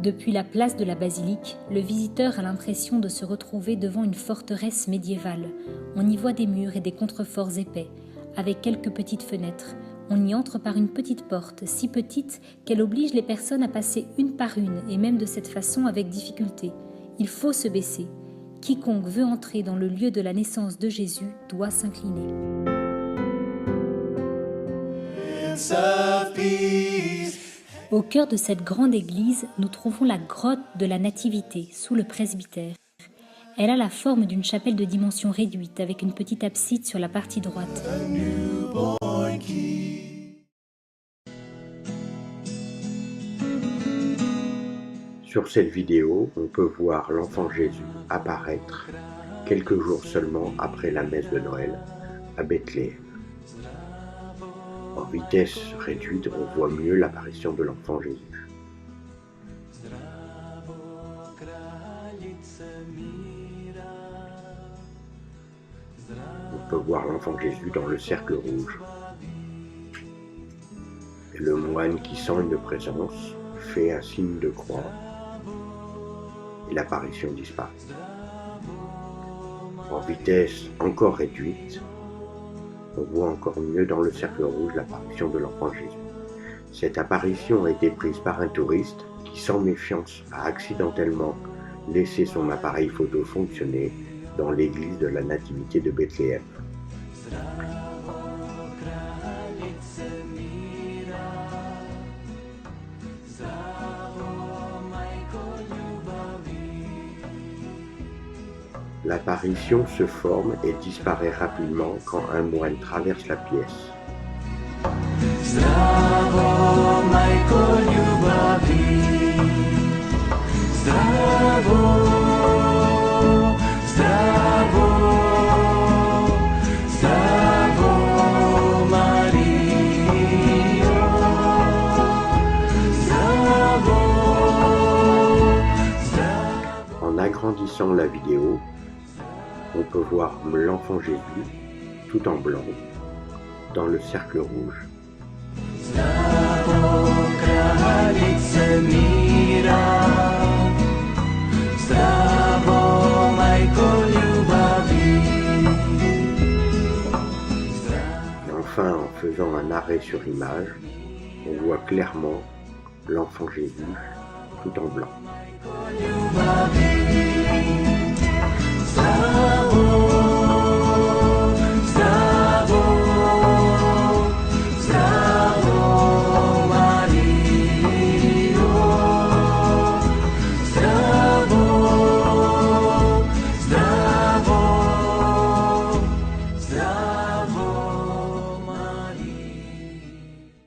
Depuis la place de la basilique, le visiteur a l'impression de se retrouver devant une forteresse médiévale. On y voit des murs et des contreforts épais, avec quelques petites fenêtres. On y entre par une petite porte, si petite qu'elle oblige les personnes à passer une par une, et même de cette façon avec difficulté. Il faut se baisser. Quiconque veut entrer dans le lieu de la naissance de Jésus doit s'incliner. Au cœur de cette grande église, nous trouvons la grotte de la Nativité, sous le presbytère. Elle a la forme d'une chapelle de dimension réduite, avec une petite abside sur la partie droite. Sur cette vidéo, on peut voir l'enfant Jésus apparaître quelques jours seulement après la messe de Noël à Bethléem. En vitesse réduite, on voit mieux l'apparition de l'enfant Jésus. On peut voir l'enfant Jésus dans le cercle rouge. Et le moine qui sent une présence fait un signe de croix et l'apparition disparaît. En vitesse encore réduite, on voit encore mieux dans le cercle rouge l'apparition de l'enfant Jésus. Cette apparition a été prise par un touriste qui, sans méfiance, a accidentellement laissé son appareil photo fonctionner dans l'église de la Nativité de Bethléem. L'apparition se forme et disparaît rapidement quand un moine traverse la pièce. En agrandissant la vidéo, on peut voir l'enfant Jésus, tout en blanc, dans le cercle rouge. Et enfin, en faisant un arrêt sur image, on voit clairement l'enfant Jésus, tout en blanc.